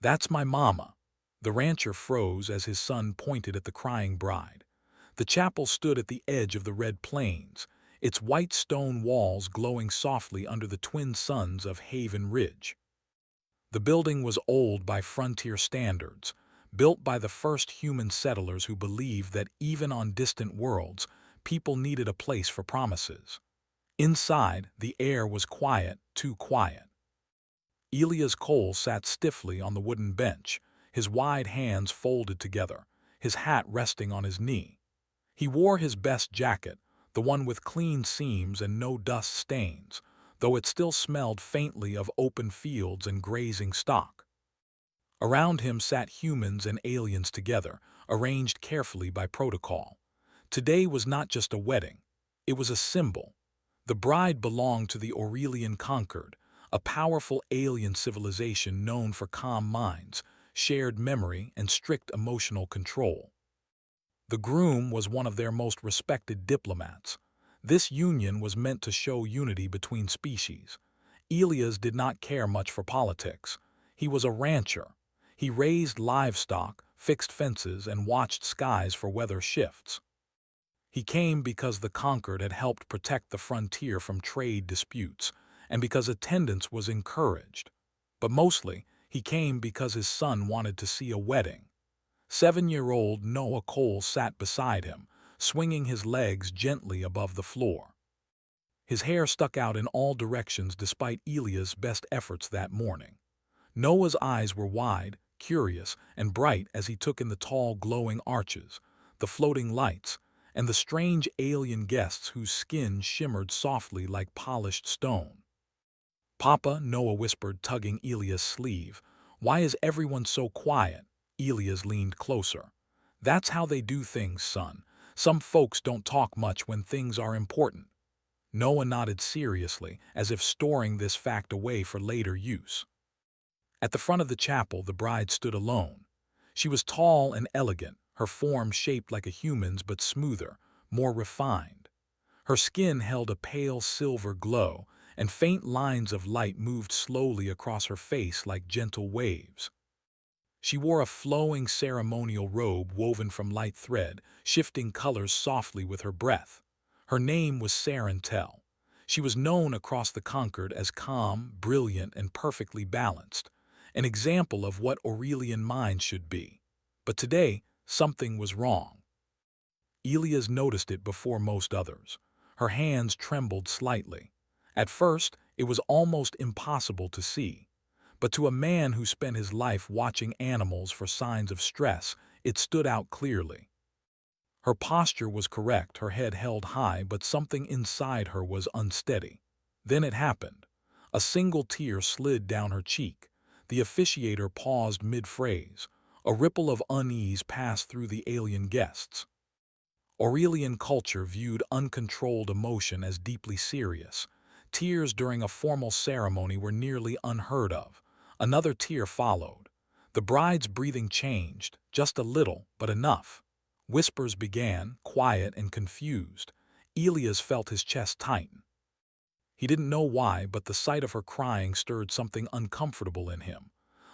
"That's my mama." The rancher froze as his son pointed at the crying bride. The chapel stood at the edge of the red plains, its white stone walls glowing softly under the twin suns of Haven Ridge. The building was old by frontier standards, built by the first human settlers who believed that even on distant worlds, people needed a place for promises. Inside, the air was quiet, too quiet. Elias Cole sat stiffly on the wooden bench, his wide hands folded together, his hat resting on his knee. He wore his best jacket, the one with clean seams and no dust stains, though it still smelled faintly of open fields and grazing stock. Around him sat humans and aliens together, arranged carefully by protocol. Today was not just a wedding. It was a symbol. The bride belonged to the Aurelian Conquered, a powerful alien civilization known for calm minds, shared memory, and strict emotional control. The groom was one of their most respected diplomats. This union was meant to show unity between species. Elias did not care much for politics. He was a rancher. He raised livestock, fixed fences, and watched skies for weather shifts. He came because the conquered had helped protect the frontier from trade disputes, and because attendance was encouraged. But mostly, he came because his son wanted to see a wedding. 7-year-old Noah Cole sat beside him, swinging his legs gently above the floor. His hair stuck out in all directions despite Elia's best efforts that morning. Noah's eyes were wide, curious, and bright as he took in the tall glowing arches, the floating lights, and the strange alien guests whose skin shimmered softly like polished stone. "Papa," Noah whispered, tugging Elia's sleeve, "why is everyone so quiet?" Elias leaned closer. "That's how they do things, son. Some folks don't talk much when things are important." Noah nodded seriously, as if storing this fact away for later use. At the front of the chapel, the bride stood alone. She was tall and elegant, her form shaped like a human's but smoother, more refined. Her skin held a pale silver glow, and faint lines of light moved slowly across her face like gentle waves. She wore a flowing ceremonial robe woven from light thread, shifting colors softly with her breath. Her name was Sarantel. She was known across the Conquered as calm, brilliant, and perfectly balanced, an example of what Aurelian minds should be. But today, something was wrong. Elias noticed it before most others. Her hands trembled slightly. At first, it was almost impossible to see. But to a man who spent his life watching animals for signs of stress, it stood out clearly. Her posture was correct, her head held high, but something inside her was unsteady. Then it happened. A single tear slid down her cheek. The officiator paused mid-phrase. A ripple of unease passed through the alien guests. Aurelian culture viewed uncontrolled emotion as deeply serious. Tears during a formal ceremony were nearly unheard of. Another tear followed. The bride's breathing changed, just a little, but enough. Whispers began, quiet and confused. Elias felt his chest tighten. He didn't know why, but the sight of her crying stirred something uncomfortable in him.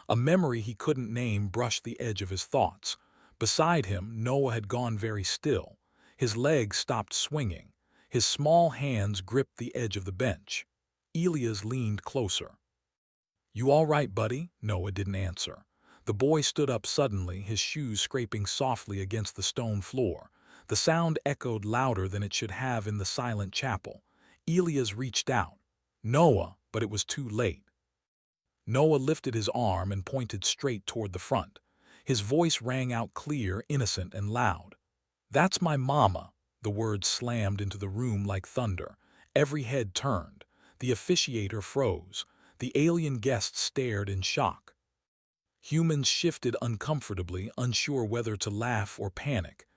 A memory he couldn't name brushed the edge of his thoughts. Beside him, Noah had gone very still. His legs stopped swinging. His small hands gripped the edge of the bench. Elias leaned closer. "You all right, buddy?" Noah didn't answer. The boy stood up suddenly, his shoes scraping softly against the stone floor. The sound echoed louder than it should have in the silent chapel. Elias reached out. "Noah," but it was too late. Noah lifted his arm and pointed straight toward the front. His voice rang out clear, innocent, and loud. "That's my mama." The words slammed into the room like thunder. Every head turned. The officiator froze. The alien guests stared in shock. Humans shifted uncomfortably, unsure whether to laugh or panic.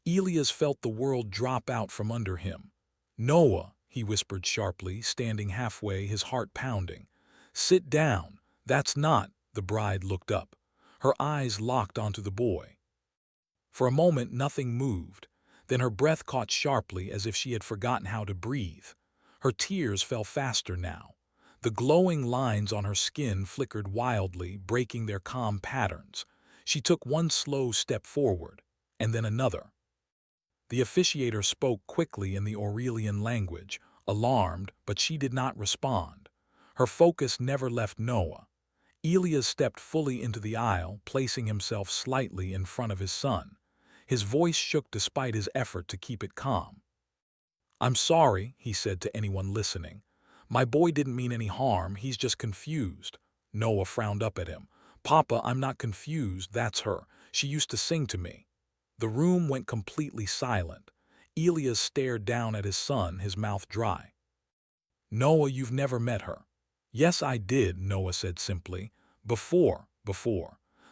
Elias felt the world drop out from under him. "Noah," he whispered sharply, standing halfway, his heart pounding. "Sit down. That's not—" The bride looked up. Her eyes locked onto the boy. For a moment, nothing moved. Then her breath caught sharply as if she had forgotten how to breathe. Her tears fell faster now. The glowing lines on her skin flickered wildly, breaking their calm patterns. She took one slow step forward, and then another. The officiator spoke quickly in the Aurelian language, alarmed, but she did not respond. Her focus never left Noah. Elias stepped fully into the aisle, placing himself slightly in front of his son. His voice shook despite his effort to keep it calm. "I'm sorry," he said to anyone listening. "My boy didn't mean any harm, he's just confused." Noah frowned up at him. "Papa, I'm not confused, that's her. She used to sing to me." The room went completely silent. Elias stared down at his son, his mouth dry. "Noah, you've never met her." "Yes, I did," Noah said simply. Before.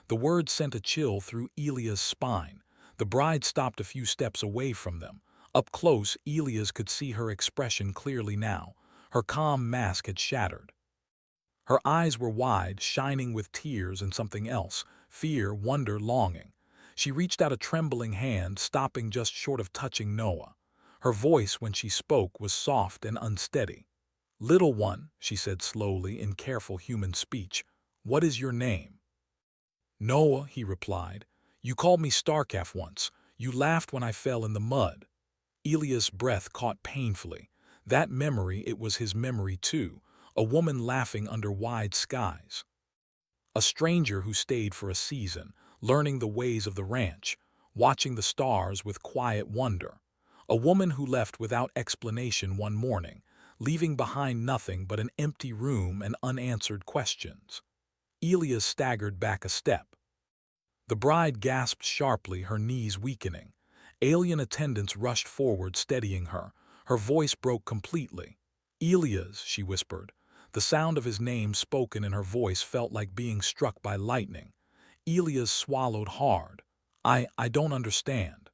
The word sent a chill through Elias' spine. The bride stopped a few steps away from them. Up close, Elias could see her expression clearly now. Her calm mask had shattered. Her eyes were wide, shining with tears and something else: fear, wonder, longing. She reached out a trembling hand, stopping just short of touching Noah. Her voice, when she spoke, was soft and unsteady. "Little one," she said slowly in careful human speech, "what is your name?" "Noah," he replied. "You called me Starcalf once. You laughed when I fell in the mud." Elias' breath caught painfully. That memory, it was his memory too. A woman laughing under wide skies. A stranger who stayed for a season, learning the ways of the ranch, watching the stars with quiet wonder. A woman who left without explanation one morning, leaving behind nothing but an empty room and unanswered questions. Elias staggered back a step. The bride gasped sharply, her knees weakening. Alien attendants rushed forward, steadying her. Her voice broke completely. "Elias," she whispered. The sound of his name spoken in her voice felt like being struck by lightning. Elias swallowed hard. I don't understand."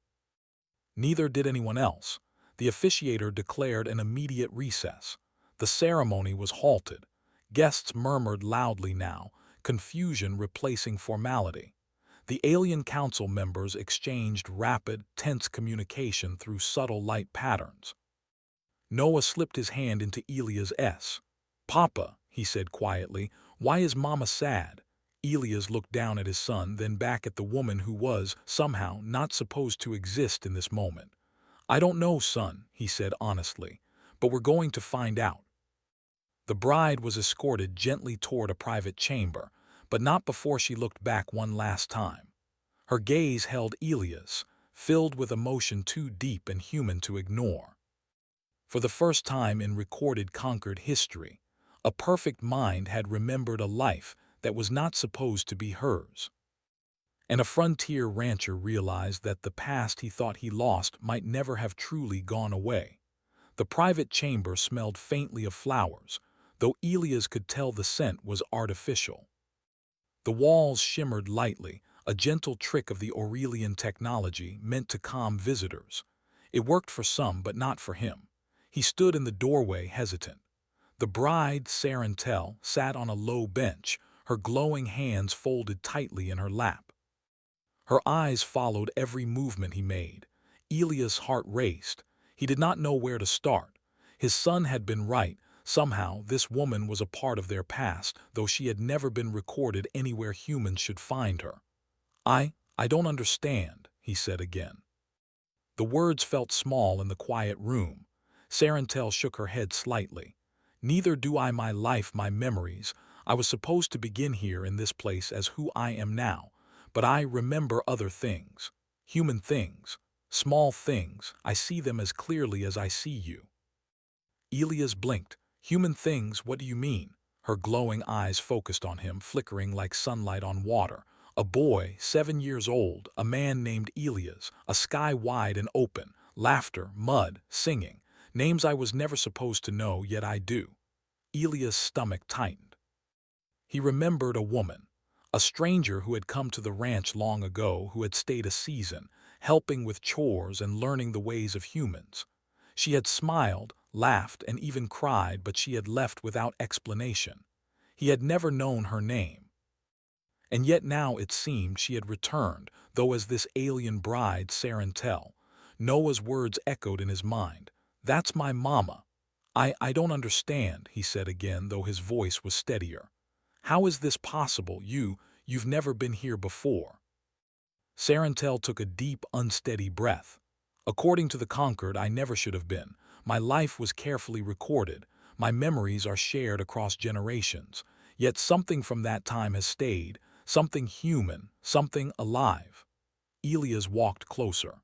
Neither did anyone else. The officiator declared an immediate recess. The ceremony was halted. Guests murmured loudly now, confusion replacing formality. The alien council members exchanged rapid, tense communication through subtle light patterns. Noah slipped his hand into Elias'. "Papa," he said quietly, "why is Mama sad?" Elias looked down at his son, then back at the woman who was, somehow, not supposed to exist in this moment. "I don't know, son," he said honestly, "but we're going to find out." The bride was escorted gently toward a private chamber, but not before she looked back one last time. Her gaze held Elias, filled with emotion too deep and human to ignore. For the first time in recorded conquered history, a perfect mind had remembered a life that was not supposed to be hers. And a frontier rancher realized that the past he thought he lost might never have truly gone away. The private chamber smelled faintly of flowers, though Elias could tell the scent was artificial. The walls shimmered lightly, a gentle trick of the Aurelian technology meant to calm visitors. It worked for some, but not for him. He stood in the doorway, hesitant. The bride, Sarantel, sat on a low bench, her glowing hands folded tightly in her lap. Her eyes followed every movement he made. Elias' heart raced. He did not know where to start. His son had been right. Somehow, this woman was a part of their past, though she had never been recorded anywhere humans should find her. I don't understand," he said again. The words felt small in the quiet room. Sarantel shook her head slightly. "Neither do I. My life, my memories. I was supposed to begin here in this place as who I am now, but I remember other things. Human things. Small things. I see them as clearly as I see you." Elias blinked. "Human things, what do you mean?" Her glowing eyes focused on him, flickering like sunlight on water. "A boy, 7 years old, a man named Elias, a sky wide and open, laughter, mud, singing. Names I was never supposed to know, yet I do." Elias' stomach tightened. He remembered a woman, a stranger who had come to the ranch long ago, who had stayed a season, helping with chores and learning the ways of humans. She had smiled, laughed, and even cried, but she had left without explanation. He had never known her name. And yet now it seemed she had returned, though as this alien bride, Sarantel. Noah's words echoed in his mind. "That's my mama. I don't understand, he said again, though his voice was steadier. How is this possible? You've never been here before. Sarantel took a deep, unsteady breath. According to the conquered, I never should have been. My life was carefully recorded. My memories are shared across generations. Yet something from that time has stayed, something human, something alive. Elias walked closer.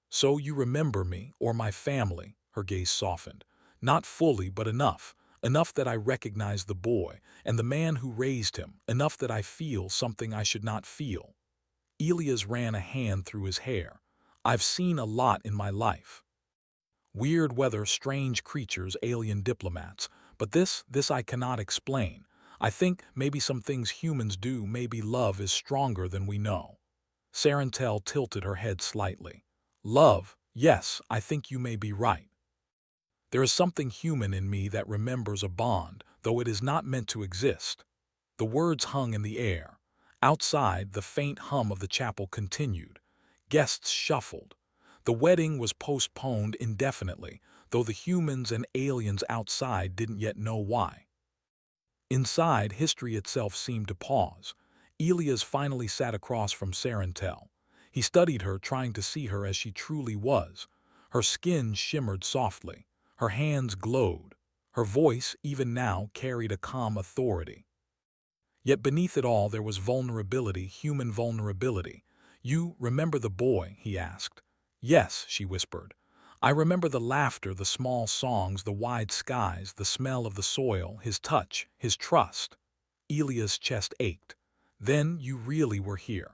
So you remember me, or my family, her gaze softened. Not fully, but enough. Enough that I recognize the boy, and the man who raised him. Enough that I feel something I should not feel. Elias ran a hand through his hair. I've seen a lot in my life. Weird weather, strange creatures, alien diplomats. But this I cannot explain. I think maybe some things humans do, maybe love is stronger than we know. Sarantel tilted her head slightly. Love, yes, I think you may be right. There is something human in me that remembers a bond, though it is not meant to exist. The words hung in the air. Outside, the faint hum of the chapel continued. Guests shuffled. The wedding was postponed indefinitely, though the humans and aliens outside didn't yet know why. Inside, history itself seemed to pause. Elias finally sat across from Sarantel. He studied her, trying to see her as she truly was. Her skin shimmered softly. Her hands glowed. Her voice, even now, carried a calm authority. Yet beneath it all there was vulnerability, human vulnerability. You remember the boy? He asked. Yes, she whispered. I remember the laughter, the small songs, the wide skies, the smell of the soil, his touch, his trust. Elia's chest ached. Then you really were here.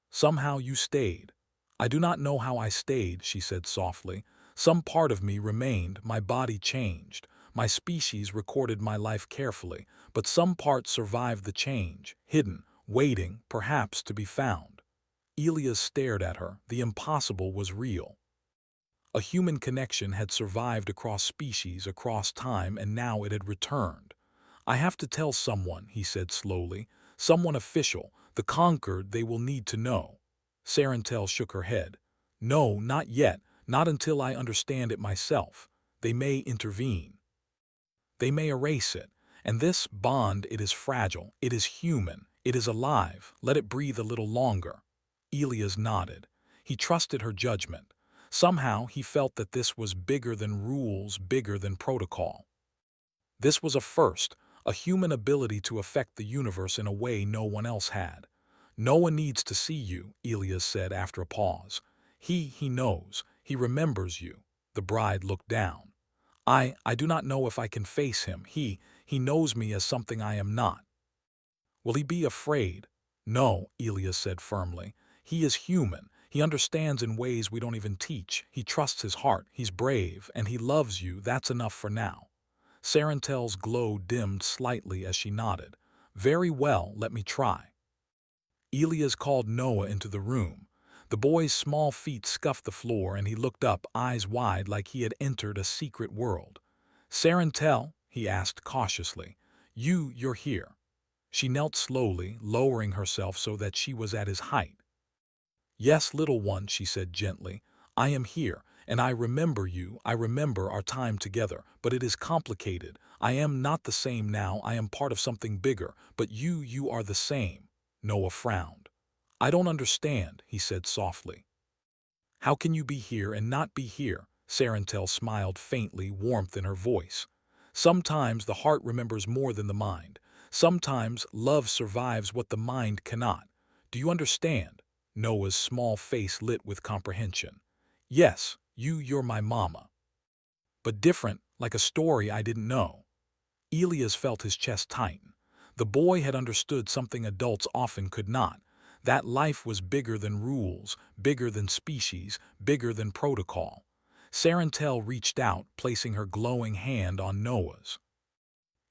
Somehow you stayed. I do not know how I stayed, she said softly. Some part of me remained, my body changed. My species recorded my life carefully, but some part survived the change, hidden, waiting, perhaps, to be found. Elias stared at her. The impossible was real. A human connection had survived across species, across time, and now it had returned. I have to tell someone, he said slowly. Someone official, the conquered, they will need to know. Sarantel shook her head. No, not yet, not until I understand it myself. They may intervene. They may erase it. And this bond, it is fragile, it is human, it is alive. Let it breathe a little longer. Elias nodded. He trusted her judgment. Somehow he felt that this was bigger than rules, bigger than protocol. This was a first, a human ability to affect the universe in a way no one else had. No one needs to see you, Elias said after a pause. He knows, he remembers you. The bride looked down. I do not know if I can face him. He knows me as something I am not. Will he be afraid? No, Elias said firmly. He is human. He understands in ways we don't even teach. He trusts his heart. He's brave, and he loves you. That's enough for now. Sarantel's glow dimmed slightly as she nodded. Very well, let me try. Elias called Noah into the room. The boy's small feet scuffed the floor, and he looked up, eyes wide, like he had entered a secret world. Sarantel, he asked cautiously, you're here. She knelt slowly, lowering herself so that she was at his height. Yes, little one, she said gently, I am here, and I remember you, I remember our time together, but it is complicated. I am not the same now, I am part of something bigger, but you are the same. Noah frowned. I don't understand, he said softly. How can you be here and not be here? Sarantel smiled faintly, warmth in her voice. Sometimes the heart remembers more than the mind. Sometimes love survives what the mind cannot. Do you understand? Noah's small face lit with comprehension. Yes, you're my mama. But different, like a story I didn't know. Elias felt his chest tighten. The boy had understood something adults often could not. That life was bigger than rules, bigger than species, bigger than protocol. Sarantel reached out, placing her glowing hand on Noah's.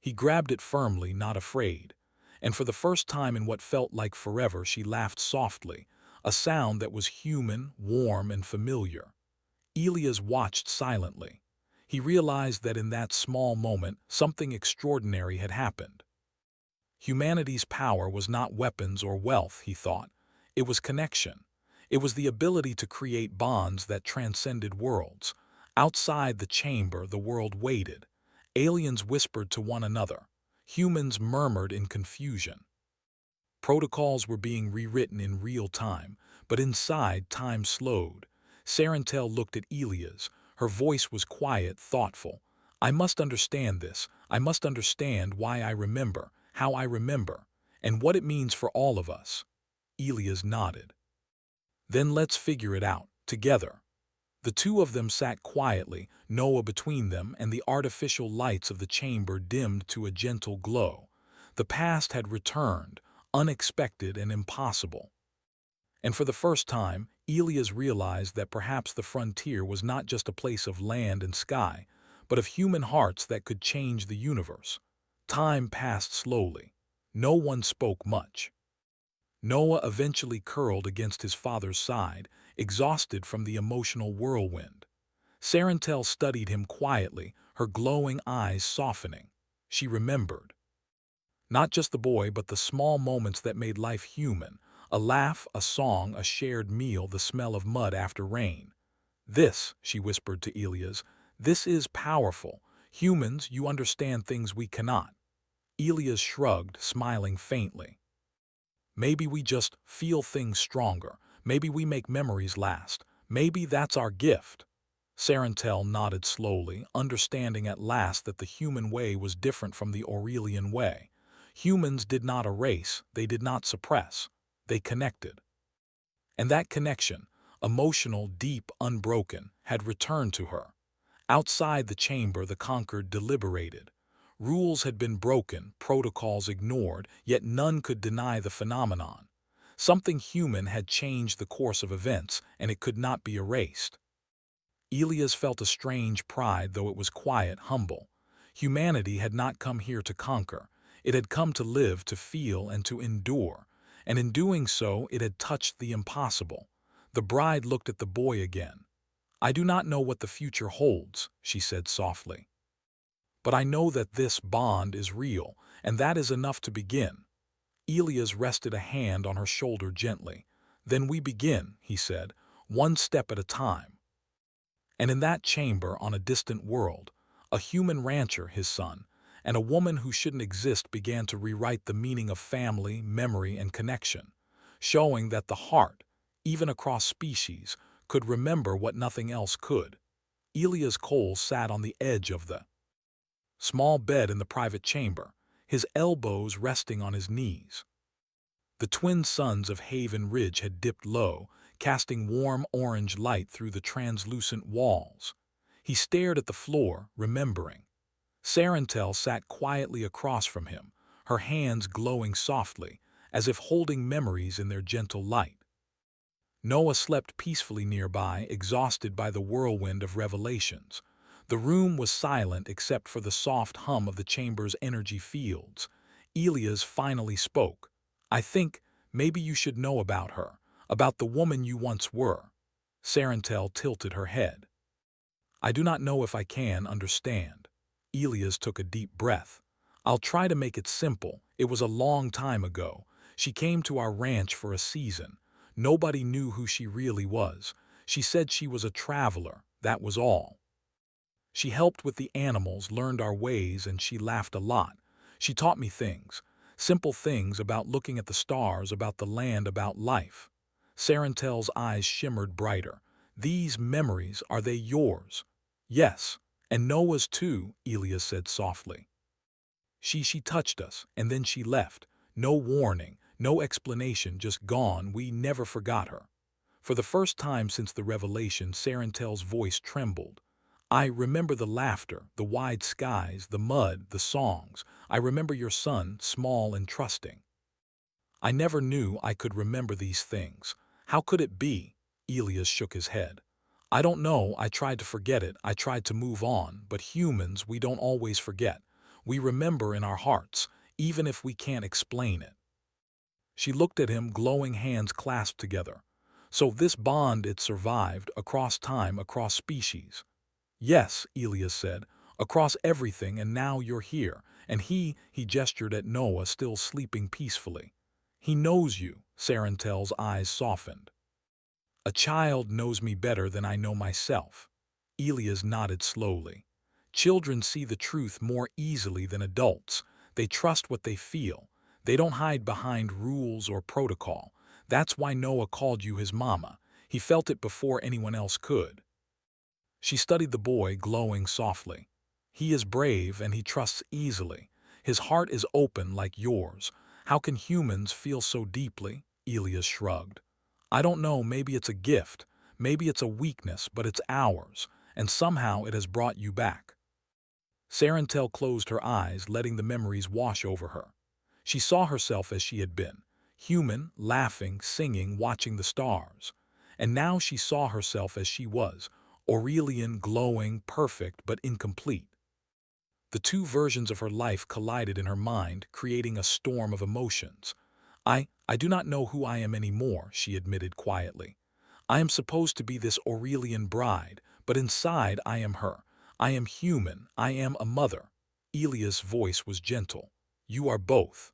He grabbed it firmly, not afraid. And for the first time in what felt like forever, she laughed softly, a sound that was human, warm, and familiar. Elias watched silently. He realized that in that small moment, something extraordinary had happened. Humanity's power was not weapons or wealth, he thought. It was connection. It was the ability to create bonds that transcended worlds. Outside the chamber, the world waited. Aliens whispered to one another. Humans murmured in confusion. Protocols were being rewritten in real time, but inside time slowed. Sarentel looked at Elias. Her voice was quiet, thoughtful. I must understand this. I must understand why I remember, how I remember, and what it means for all of us. Elias nodded. Then let's figure it out, together. The two of them sat quietly, Noah between them, and the artificial lights of the chamber dimmed to a gentle glow. The past had returned, unexpected and impossible. And for the first time, Elias realized that perhaps the frontier was not just a place of land and sky, but of human hearts that could change the universe. Time passed slowly. No one spoke much. Noah eventually curled against his father's side, exhausted from the emotional whirlwind. Sarentel studied him quietly, her glowing eyes softening. She remembered. Not just the boy, but the small moments that made life human. A laugh, a song, a shared meal, the smell of mud after rain. This, she whispered to Elias, this is powerful. Humans, you understand things we cannot. Elias shrugged, smiling faintly. Maybe we just feel things stronger. Maybe we make memories last. Maybe that's our gift. Sarentel nodded slowly, understanding at last that the human way was different from the Aurelian way. Humans did not erase, they did not suppress. They connected. And that connection, emotional, deep, unbroken, had returned to her. Outside the chamber, the conquered deliberated. Rules had been broken, protocols ignored, yet none could deny the phenomenon. Something human had changed the course of events, and it could not be erased. Elias felt a strange pride, though it was quiet, humble. Humanity had not come here to conquer. It had come to live, to feel, and to endure. And in doing so, it had touched the impossible. The bride looked at the boy again. I do not know what the future holds, she said softly. But I know that this bond is real, and that is enough to begin. Elias rested a hand on her shoulder gently. Then we begin, he said, one step at a time. And in that chamber on a distant world, a human rancher, his son, and a woman who shouldn't exist began to rewrite the meaning of family, memory, and connection, showing that the heart, even across species, could remember what nothing else could. Elias Cole sat on the edge of the small bed in the private chamber, his elbows resting on his knees. The twin suns of Haven Ridge had dipped low, casting warm orange light through the translucent walls. He stared at the floor, remembering. Sarentel sat quietly across from him, her hands glowing softly, as if holding memories in their gentle light. Noah slept peacefully nearby, exhausted by the whirlwind of revelations. The room was silent except for the soft hum of the chamber's energy fields. Elias finally spoke. I think maybe you should know about her, about the woman you once were. Sarentel tilted her head. I do not know if I can understand. Elias took a deep breath. I'll try to make it simple. It was a long time ago. She came to our ranch for a season. Nobody knew who she really was. She said she was a traveler, that was all. She helped with the animals, learned our ways, and she laughed a lot. She taught me things, simple things about looking at the stars, about the land, about life. Sarentel's eyes shimmered brighter. These memories, are they yours? Yes, and Noah's too, Elias said softly. She touched us, and then she left. No warning, no explanation, just gone. We never forgot her. For the first time since the revelation, Sarentel's voice trembled. I remember the laughter, the wide skies, the mud, the songs. I remember your son, small and trusting. I never knew I could remember these things. How could it be? Elias shook his head. I don't know. I tried to forget it. I tried to move on. But humans, we don't always forget. We remember in our hearts, even if we can't explain it. She looked at him, glowing hands clasped together. So this bond, it survived, across time, across species. Yes, Elias said, across everything, and now you're here. And he gestured at Noah, still sleeping peacefully. He knows you, Sarentel's eyes softened. A child knows me better than I know myself. Elias nodded slowly. Children see the truth more easily than adults. They trust what they feel. They don't hide behind rules or protocol. That's why Noah called you his mama. He felt it before anyone else could. She studied the boy, glowing softly. He is brave and he trusts easily. His heart is open like yours. How can humans feel so deeply? Elias shrugged. I don't know, maybe it's a gift. Maybe it's a weakness, but it's ours. And somehow it has brought you back. Sarantel closed her eyes, letting the memories wash over her. She saw herself as she had been, human, laughing, singing, watching the stars. And now she saw herself as she was, Aurelian, glowing, perfect, but incomplete. The two versions of her life collided in her mind, creating a storm of emotions. I do not know who I am anymore, she admitted quietly. I am supposed to be this Aurelian bride, but inside I am her. I am human. I am a mother. Elia's voice was gentle. You are both.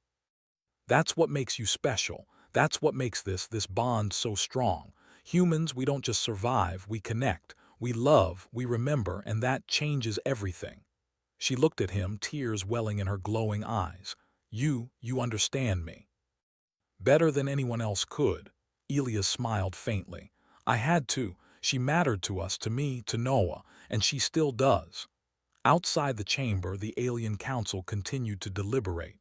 That's what makes you special. That's what makes this bond so strong. Humans, we don't just survive, we connect. We love, we remember, and that changes everything. She looked at him, tears welling in her glowing eyes. You understand me. Better than anyone else could. Elias smiled faintly. I had to. She mattered to us, to me, to Noah, and she still does. Outside the chamber, the alien council continued to deliberate.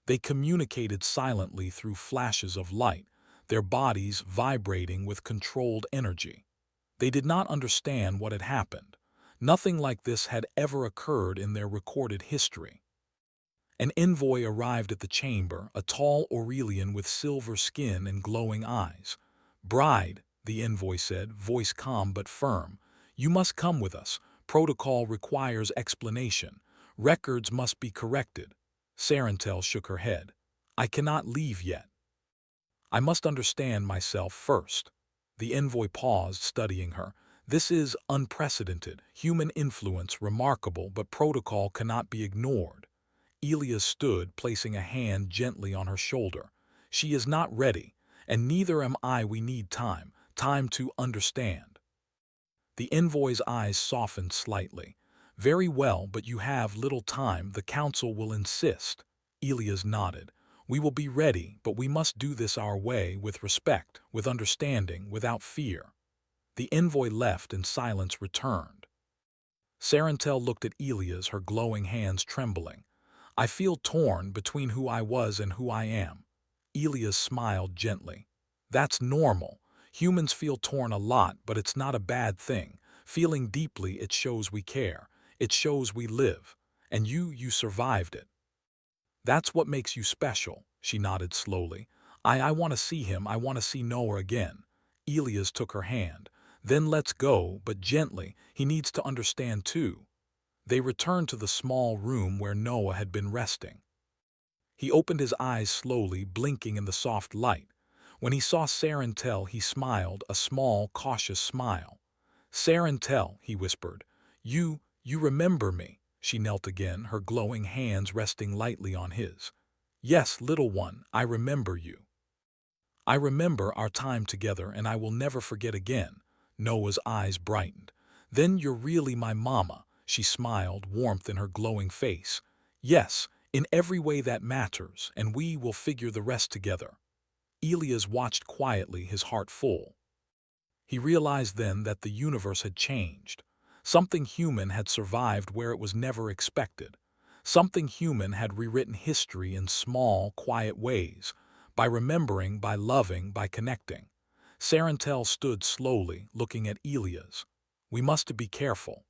They communicated silently through flashes of light, their bodies vibrating with controlled energy. They did not understand what had happened. Nothing like this had ever occurred in their recorded history. An envoy arrived at the chamber, a tall Aurelian with silver skin and glowing eyes. Bride, the envoy said, voice calm but firm, you must come with us. Protocol requires explanation. Records must be corrected. Sarantel shook her head. I cannot leave yet. I must understand myself first. The envoy paused, studying her. This is unprecedented, human influence remarkable, but protocol cannot be ignored. Elias stood, placing a hand gently on her shoulder. She is not ready, and neither am I. We need time, time to understand. The envoy's eyes softened slightly. Very well, but you have little time. The council will insist. Elias nodded. We will be ready, but we must do this our way, with respect, with understanding, without fear. The envoy left and silence returned. Sarantel looked at Elias, her glowing hands trembling. I feel torn between who I was and who I am. Elias smiled gently. That's normal. Humans feel torn a lot, but it's not a bad thing. Feeling deeply, it shows we care. It shows we live. And you survived it. That's what makes you special, she nodded slowly. I want to see him. I want to see Noah again. Elias took her hand. Then let's go, but gently. He needs to understand too. They returned to the small room where Noah had been resting. He opened his eyes slowly, blinking in the soft light. When he saw Sarantel, he smiled, a small, cautious smile. Sarantel, he whispered, you remember me. She knelt again, her glowing hands resting lightly on his. Yes, little one, I remember you. I remember our time together, and I will never forget again. Noah's eyes brightened. Then you're really my mama. She smiled, warmth in her glowing face. Yes, in every way that matters, and we will figure the rest together. Elias watched quietly, his heart full. He realized then that the universe had changed. Something human had survived where it was never expected. Something human had rewritten history in small, quiet ways, by remembering, by loving, by connecting. Sarantel stood slowly, looking at Elias. We must be careful.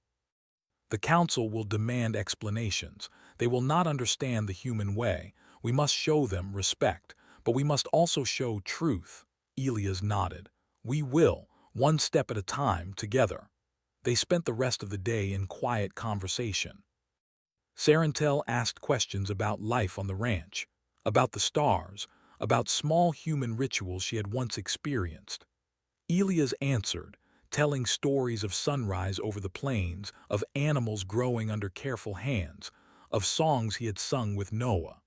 The council will demand explanations. They will not understand the human way. We must show them respect, but we must also show truth. Elias nodded. We will, one step at a time, together. They spent the rest of the day in quiet conversation. Sarantel asked questions about life on the ranch, about the stars, about small human rituals she had once experienced. Elias answered, telling stories of sunrise over the plains, of animals growing under careful hands, of songs he had sung with Noah.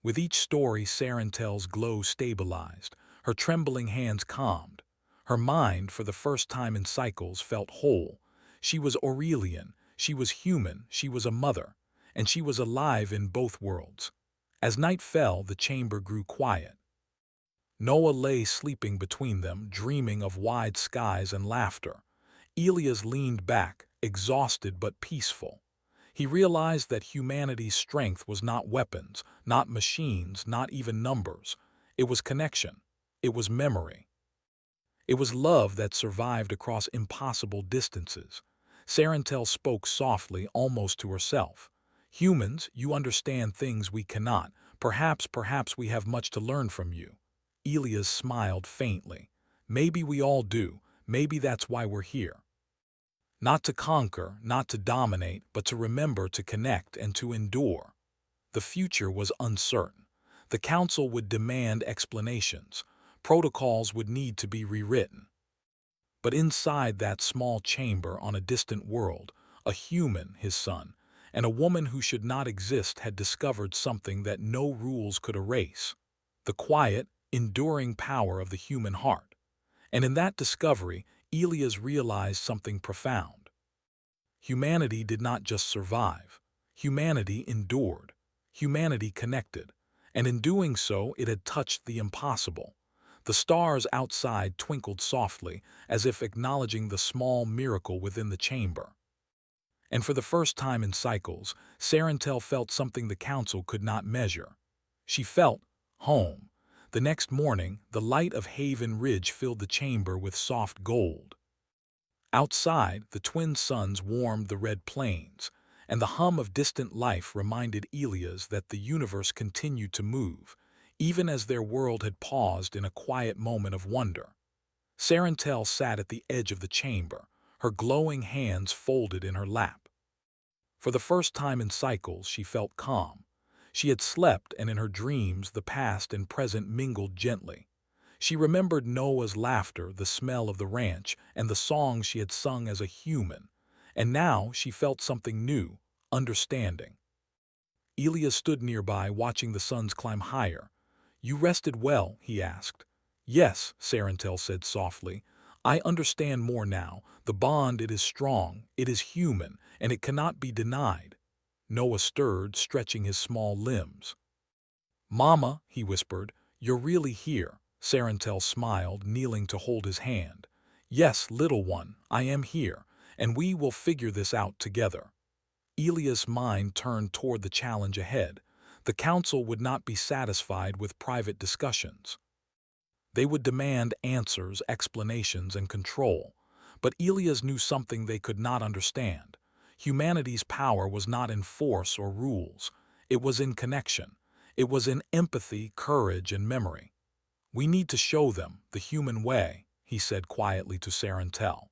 With each story, Sarantel's glow stabilized, her trembling hands calmed. Her mind, for the first time in cycles, felt whole, She was Aurelian, she was human, she was a mother, and she was alive in both worlds. As night fell, the chamber grew quiet. Noah lay sleeping between them, dreaming of wide skies and laughter. Elias leaned back, exhausted but peaceful. He realized that humanity's strength was not weapons, not machines, not even numbers. It was connection. It was memory. It was love that survived across impossible distances. Sarantel spoke softly, almost to herself. Humans, you understand things we cannot. Perhaps we have much to learn from you. Elias smiled faintly. Maybe we all do. Maybe that's why we're here. Not to conquer, not to dominate, but to remember, to connect, and to endure. The future was uncertain. The council would demand explanations. Protocols would need to be rewritten. But inside that small chamber on a distant world, a human, his son, and a woman who should not exist had discovered something that no rules could erase: the quiet, enduring power of the human heart. And in that discovery, Elias realized something profound. Humanity did not just survive. Humanity endured. Humanity connected. And in doing so, it had touched the impossible. The stars outside twinkled softly, as if acknowledging the small miracle within the chamber. And for the first time in cycles, Sarantel felt something the council could not measure. She felt home. The next morning, the light of Haven Ridge filled the chamber with soft gold. Outside, the twin suns warmed the red plains, and the hum of distant life reminded Elias that the universe continued to move, even as their world had paused in a quiet moment of wonder. Sarantel sat at the edge of the chamber, her glowing hands folded in her lap. For the first time in cycles, she felt calm. She had slept, and in her dreams the past and present mingled gently. She remembered Noah's laughter, the smell of the ranch, and the songs she had sung as a human. And now she felt something new: understanding. Elias stood nearby, watching the suns climb higher. "You rested well?" he asked. "Yes," Sarantel said softly. "I understand more now. The bond, it is strong, it is human, and it cannot be denied." Noah stirred, stretching his small limbs. "Mama," he whispered, "you're really here." Sarantel smiled, kneeling to hold his hand. "Yes, little one, I am here, and we will figure this out together." Elias' mind turned toward the challenge ahead. The council would not be satisfied with private discussions. They would demand answers, explanations, and control. But Elias knew something they could not understand. Humanity's power was not in force or rules. It was in connection. It was in empathy, courage, and memory. "We need to show them the human way," he said quietly to Sarantel.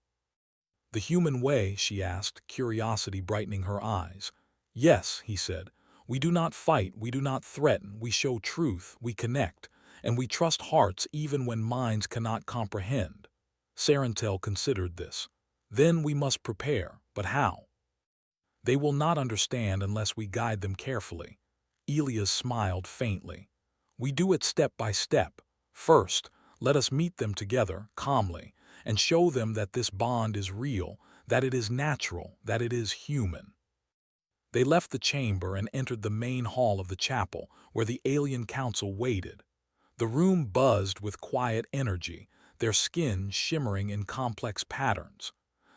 "The human way?" she asked, curiosity brightening her eyes. "Yes," he said. "We do not fight, we do not threaten, we show truth, we connect, and we trust hearts even when minds cannot comprehend." Sarantel considered this. "Then we must prepare, but how?" "They will not understand unless we guide them carefully." Elias smiled faintly. "We do it step by step. First, let us meet them together, calmly, and show them that this bond is real, that it is natural, that it is human." They left the chamber and entered the main hall of the chapel, where the alien council waited. The room buzzed with quiet energy, their skin shimmering in complex patterns.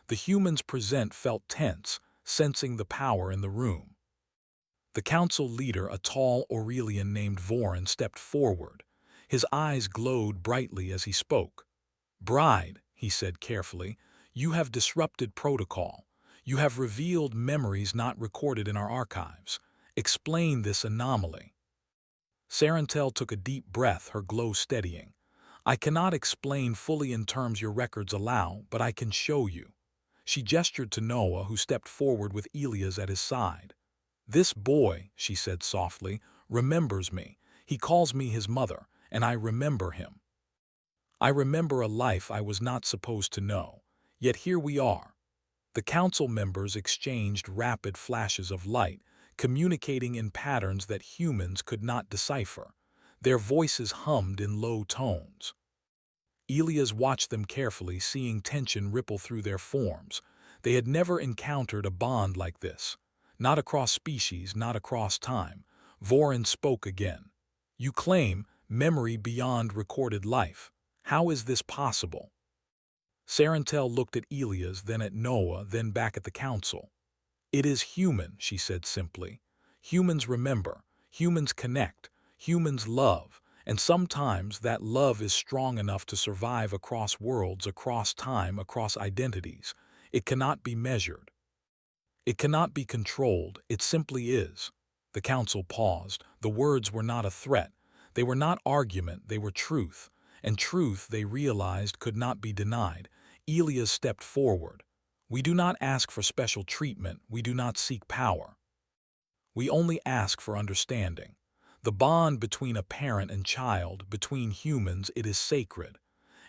The humans present felt tense, sensing the power in the room. The council leader, a tall Aurelian named Vorin, stepped forward. His eyes glowed brightly as he spoke. "Bride," he said carefully, "you have disrupted protocol. You have revealed memories not recorded in our archives. Explain this anomaly." Sarantel took a deep breath, her glow steadying. "I cannot explain fully in terms your records allow, but I can show you." She gestured to Noah, who stepped forward with Elias at his side. "This boy," she said softly, "remembers me. He calls me his mother, and I remember him. I remember a life I was not supposed to know. Yet here we are." The council members exchanged rapid flashes of light, communicating in patterns that humans could not decipher. Their voices hummed in low tones. Elias watched them carefully, seeing tension ripple through their forms. They had never encountered a bond like this. Not across species, not across time. Vorin spoke again. You claim memory beyond recorded life. How is this possible? Sarentel looked at Elias, then at Noah, then back at the council. It is human, she said simply. Humans remember, humans connect, humans love, and sometimes that love is strong enough to survive across worlds, across time, across identities. It cannot be measured. It cannot be controlled, it simply is. The council paused. The words were not a threat. They were not argument, they were truth. And truth, they realized, could not be denied. Elias stepped forward. We do not ask for special treatment, we do not seek power. We only ask for understanding. The bond between a parent and child, between humans, it is sacred.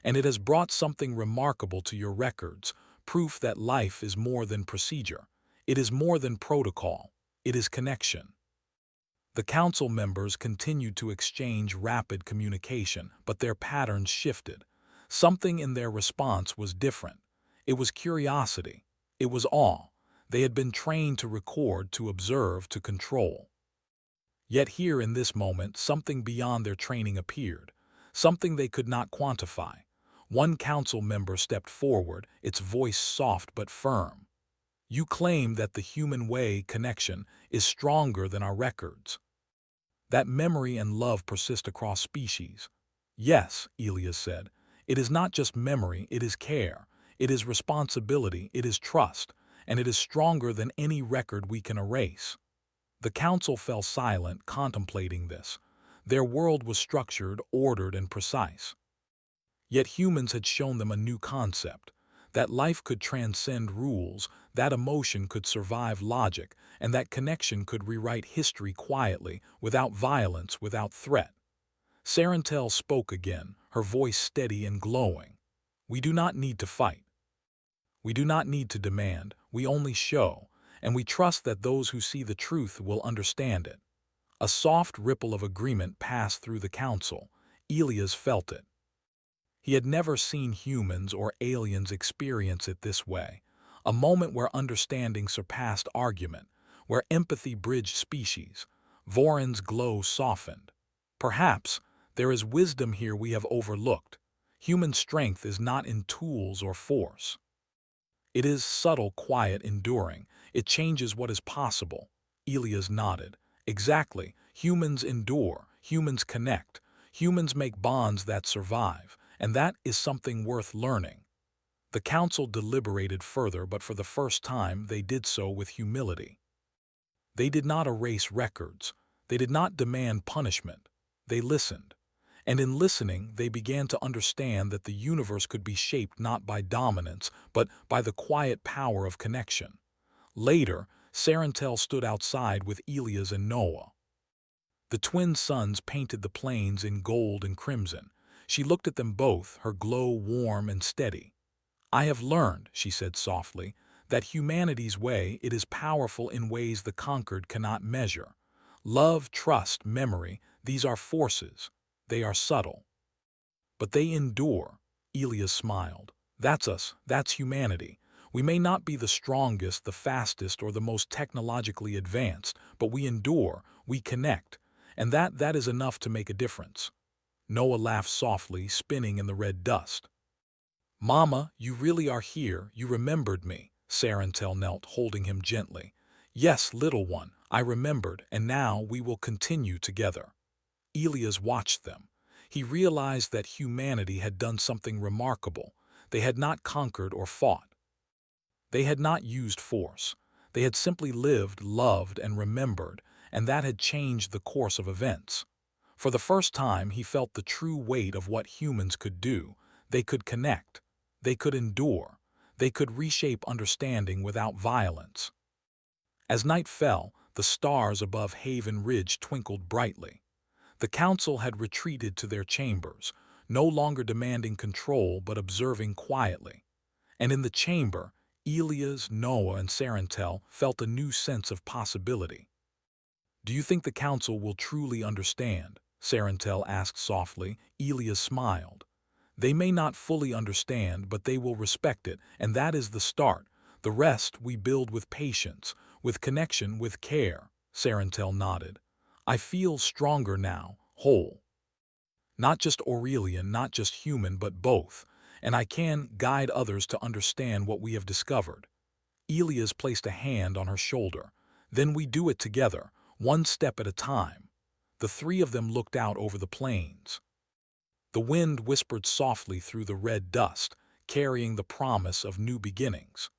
And it has brought something remarkable to your records, proof that life is more than procedure. It is more than protocol. It is connection. The council members continued to exchange rapid communication, but their patterns shifted. Something in their response was different. It was curiosity. It was awe. They had been trained to record, to observe, to control. Yet here in this moment, something beyond their training appeared, something they could not quantify. One council member stepped forward, its voice soft but firm. You claim that the human way connection is stronger than our records. That memory and love persist across species. Yes, Elias said, it is not just memory, it is care, it is responsibility, it is trust, and it is stronger than any record we can erase. The council fell silent, contemplating this. Their world was structured, ordered, and precise. Yet humans had shown them a new concept, that life could transcend rules, that emotion could survive logic, and that connection could rewrite history quietly, without violence, without threat. Sarentel spoke again, her voice steady and glowing. We do not need to fight. We do not need to demand, we only show, and we trust that those who see the truth will understand it. A soft ripple of agreement passed through the council. Elias felt it. He had never seen humans or aliens experience it this way, a moment where understanding surpassed argument, where empathy bridged species. Vorin's glow softened. Perhaps there is wisdom here we have overlooked. Human strength is not in tools or force. It is subtle, quiet, enduring. It changes what is possible. Elias nodded. Exactly. Humans endure. Humans connect. Humans make bonds that survive. And that is something worth learning. The council deliberated further, but for the first time they did so with humility. They did not erase records. They did not demand punishment. They listened. And in listening, they began to understand that the universe could be shaped not by dominance, but by the quiet power of connection. Later, Sarentel stood outside with Elias and Noah. The twin suns painted the plains in gold and crimson. She looked at them both, her glow warm and steady. I have learned, she said softly, that humanity's way, it is powerful in ways the conquered cannot measure. Love, trust, memory, these are forces. They are subtle. But they endure. Elias smiled. That's us, that's humanity. We may not be the strongest, the fastest, or the most technologically advanced, but we endure, we connect, and that is enough to make a difference. Noah laughed softly, spinning in the red dust. Mama, you really are here, you remembered me. Sarentel knelt, holding him gently. Yes, little one, I remembered, and now we will continue together. Elias watched them. He realized that humanity had done something remarkable. They had not conquered or fought. They had not used force. They had simply lived, loved, and remembered, and that had changed the course of events. For the first time, he felt the true weight of what humans could do. They could connect. They could endure. They could reshape understanding without violence. As night fell, the stars above Haven Ridge twinkled brightly. The council had retreated to their chambers, no longer demanding control but observing quietly. And in the chamber, Elias, Noah, and Sarentel felt a new sense of possibility. Do you think the council will truly understand? Sarentel asked softly. Elias smiled. They may not fully understand, but they will respect it, and that is the start. The rest we build with patience, with connection, with care. Sarentel nodded. I feel stronger now, whole. Not just Aurelian, not just human, but both, and I can guide others to understand what we have discovered. Elias placed a hand on her shoulder. Then we do it together, one step at a time. The three of them looked out over the plains. The wind whispered softly through the red dust, carrying the promise of new beginnings.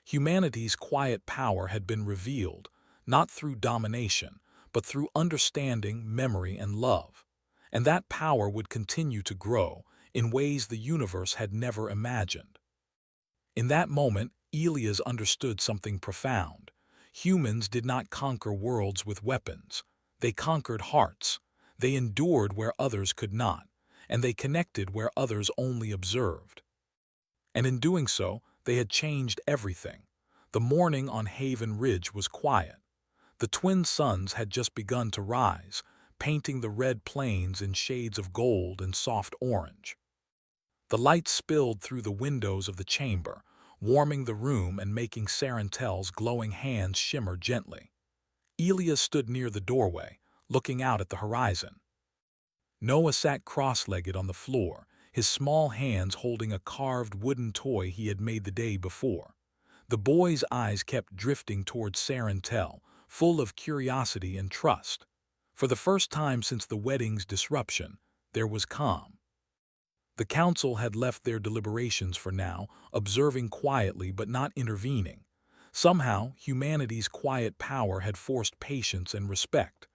Humanity's quiet power had been revealed, not through domination, but through understanding, memory, and love. And that power would continue to grow in ways the universe had never imagined. In that moment, Elias understood something profound. Humans did not conquer worlds with weapons. They conquered hearts. They endured where others could not, and they connected where others only observed. And in doing so, they had changed everything. The morning on Haven Ridge was quiet. The twin suns had just begun to rise, painting the red plains in shades of gold and soft orange. The light spilled through the windows of the chamber, warming the room and making Sarentel's glowing hands shimmer gently. Elias stood near the doorway, looking out at the horizon. Noah sat cross-legged on the floor, his small hands holding a carved wooden toy he had made the day before. The boy's eyes kept drifting towards Sarentel, full of curiosity and trust. For the first time since the wedding's disruption, there was calm. The council had left their deliberations for now, observing quietly but not intervening. Somehow, humanity's quiet power had forced patience and respect.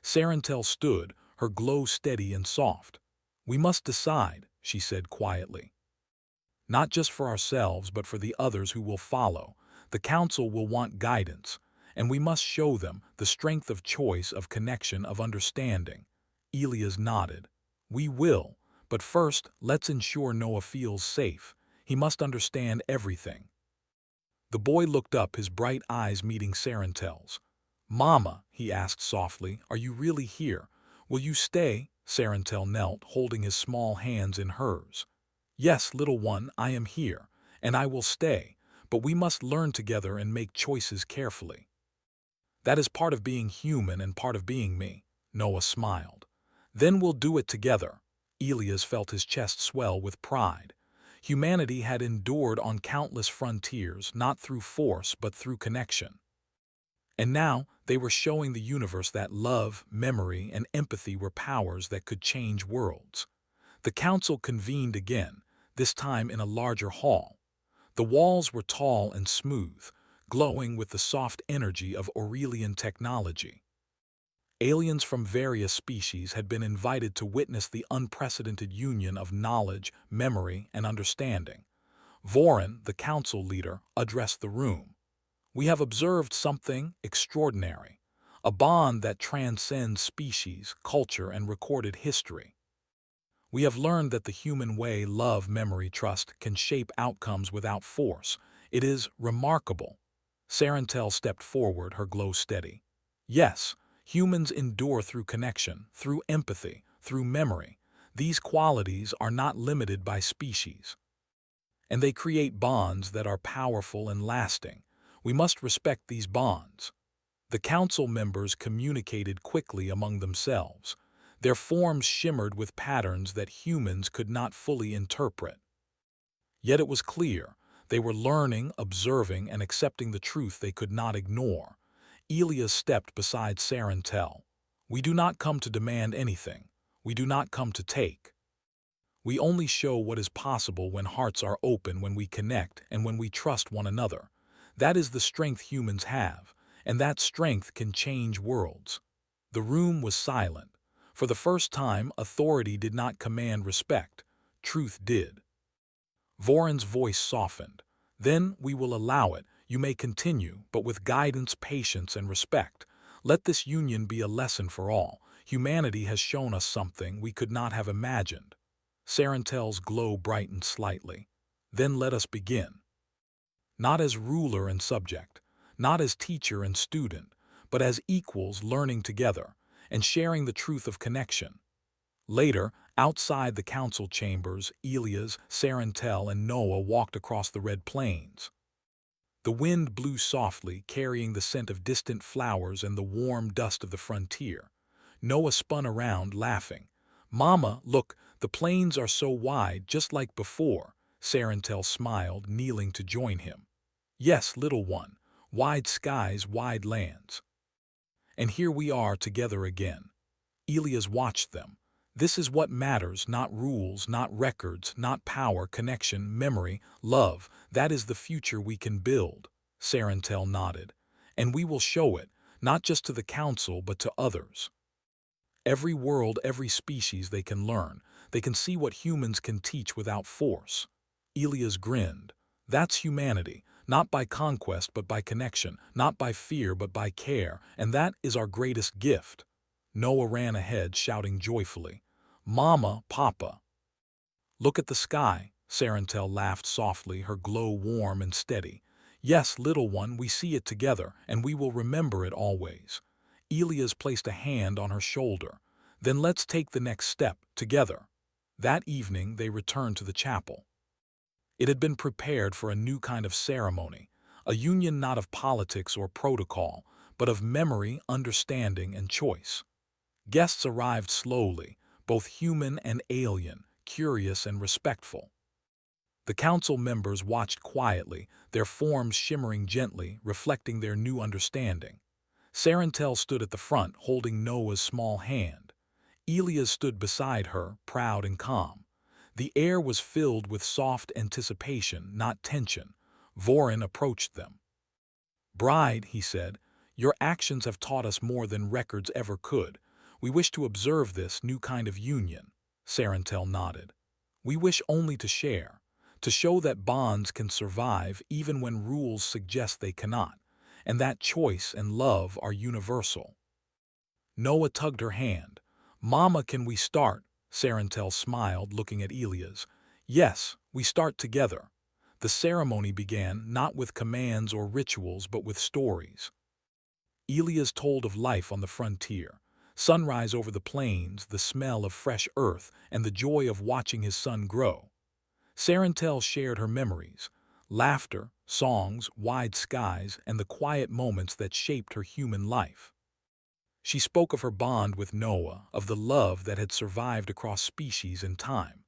Sarentel stood, her glow steady and soft. "We must decide," she said quietly. "Not just for ourselves, but for the others who will follow. The council will want guidance, and we must show them the strength of choice, of connection, of understanding." Elias nodded. "We will, but first let's ensure Noah feels safe. He must understand everything." The boy looked up, his bright eyes meeting Sarentel's. "Mama," he asked softly, "are you really here? Will you stay?" Sarentel knelt, holding his small hands in hers. "Yes, little one, I am here, and I will stay, but we must learn together and make choices carefully." "That is part of being human and part of being me," Noah smiled. "Then we'll do it together." Elias felt his chest swell with pride. Humanity had endured on countless frontiers, not through force but through connection. And now they were showing the universe that love, memory, and empathy were powers that could change worlds. The council convened again, this time in a larger hall. The walls were tall and smooth, glowing with the soft energy of Aurelian technology. Aliens from various species had been invited to witness the unprecedented union of knowledge, memory, and understanding. Voren, the council leader, addressed the room. "We have observed something extraordinary, a bond that transcends species, culture, and recorded history. We have learned that the human way, love, memory, trust, can shape outcomes without force. It is remarkable." Sarentel stepped forward, her glow steady. "Yes, humans endure through connection, through empathy, through memory. These qualities are not limited by species. And they create bonds that are powerful and lasting. We must respect these bonds." The council members communicated quickly among themselves. Their forms shimmered with patterns that humans could not fully interpret. Yet it was clear, they were learning, observing, and accepting the truth they could not ignore. Elias stepped beside Sarentel. "We do not come to demand anything. We do not come to take. We only show what is possible when hearts are open, when we connect, and when we trust one another. That is the strength humans have, and that strength can change worlds." The room was silent. For the first time, authority did not command respect. Truth did. Voren's voice softened. "Then we will allow it. You may continue, but with guidance, patience, and respect. Let this union be a lesson for all. Humanity has shown us something we could not have imagined." Sarentel's glow brightened slightly. "Then let us begin. Not as ruler and subject, not as teacher and student, but as equals learning together and sharing the truth of connection." Later, outside the council chambers, Elias, Sarentel, and Noah walked across the red plains. The wind blew softly, carrying the scent of distant flowers and the warm dust of the frontier. Noah spun around, laughing. "Mama, look, the plains are so wide, just like before." Sarantel smiled, kneeling to join him. "Yes, little one, wide skies, wide lands. And here we are together again." Elias watched them. "This is what matters, not rules, not records, not power, connection, memory, love. That is the future we can build." Sarantel nodded. "And we will show it, not just to the council, but to others. Every world, every species they can learn. They can see what humans can teach without force." Elias grinned. "That's humanity, not by conquest but by connection, not by fear but by care, and that is our greatest gift." Noah ran ahead, shouting joyfully, "Mama, Papa, look at the sky." Sarantel laughed softly, her glow warm and steady. "Yes, little one, we see it together, and we will remember it always." Elias placed a hand on her shoulder. "Then let's take the next step, together." That evening they returned to the chapel. It had been prepared for a new kind of ceremony, a union not of politics or protocol, but of memory, understanding, and choice. Guests arrived slowly, both human and alien, curious and respectful. The council members watched quietly, their forms shimmering gently, reflecting their new understanding. Sarantel stood at the front, holding Noah's small hand. Elias stood beside her, proud and calm. The air was filled with soft anticipation, not tension. Vorin approached them. "Bride," he said, "your actions have taught us more than records ever could. We wish to observe this new kind of union." Sarantel nodded. "We wish only to share, to show that bonds can survive even when rules suggest they cannot, and that choice and love are universal." Noah tugged her hand. "Mama, can we start?" Sarantel smiled, looking at Elias. "Yes, we start together." The ceremony began, not with commands or rituals, but with stories. Elias told of life on the frontier, sunrise over the plains, the smell of fresh earth, and the joy of watching his son grow. Sarantel shared her memories, laughter, songs, wide skies, and the quiet moments that shaped her human life. She spoke of her bond with Noah, of the love that had survived across species and time.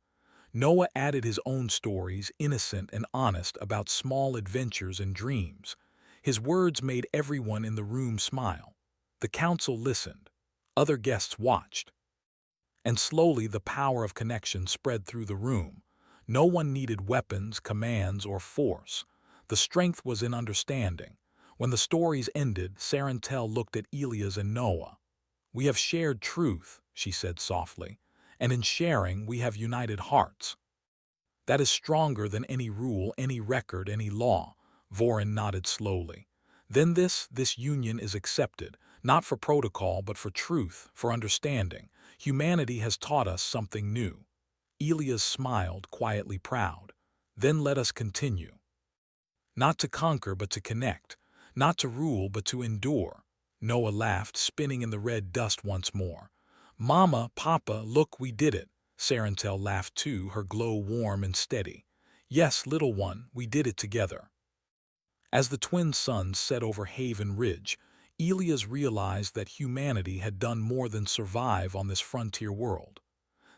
Noah added his own stories, innocent and honest, about small adventures and dreams. His words made everyone in the room smile. The council listened. Other guests watched. And slowly the power of connection spread through the room. No one needed weapons, commands, or force. The strength was in understanding. When the stories ended, Sarantel looked at Elias and Noah. "We have shared truth," she said softly, "and in sharing we have united hearts. That is stronger than any rule, any record, any law." Vorin nodded slowly. "Then this union is accepted, not for protocol but for truth, for understanding. Humanity has taught us something new." Elias smiled, quietly proud. "Then let us continue. Not to conquer but to connect, not to rule but to endure." Noah laughed, spinning in the red dust once more. "Mama, Papa, look, we did it." Sarantel laughed too, her glow warm and steady. "Yes, little one, we did it together." As the twin suns set over Haven Ridge, Elias realized that humanity had done more than survive on this frontier world.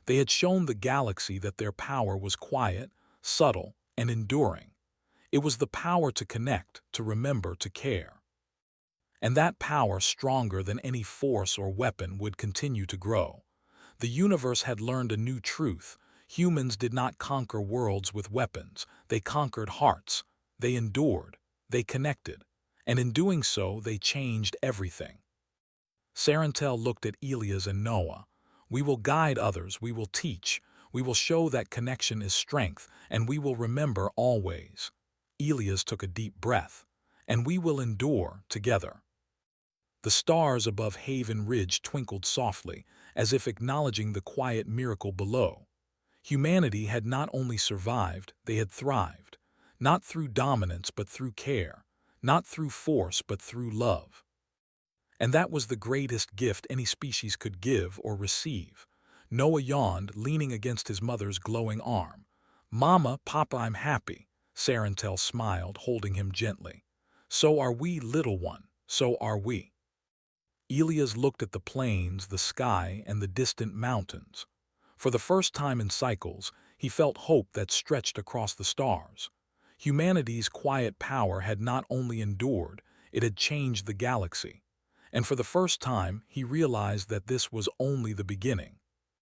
They had shown the galaxy that their power was quiet, subtle, and enduring. It was the power to connect, to remember, to care. And that power, stronger than any force or weapon, would continue to grow. The universe had learned a new truth. Humans did not conquer worlds with weapons. They conquered hearts. They endured. They connected. And in doing so, they changed everything. Sarantel looked at Elias and Noah. "We will guide others. We will teach. We will show that connection is strength, and we will remember always." Elias took a deep breath. "And we will endure together." The stars above Haven Ridge twinkled softly, as if acknowledging the quiet miracle below. Humanity had not only survived, they had thrived. Not through dominance but through care. Not through force but through love. And that was the greatest gift any species could give or receive. Noah yawned, leaning against his mother's glowing arm. "Mama, Papa, I'm happy." Sarantel smiled, holding him gently. So are we, little one, so are we. Elias looked at the plains, the sky, and the distant mountains. For the first time in cycles, he felt hope that stretched across the stars. Humanity's quiet power had not only endured, it had changed the galaxy. And for the first time, he realized that this was only the beginning.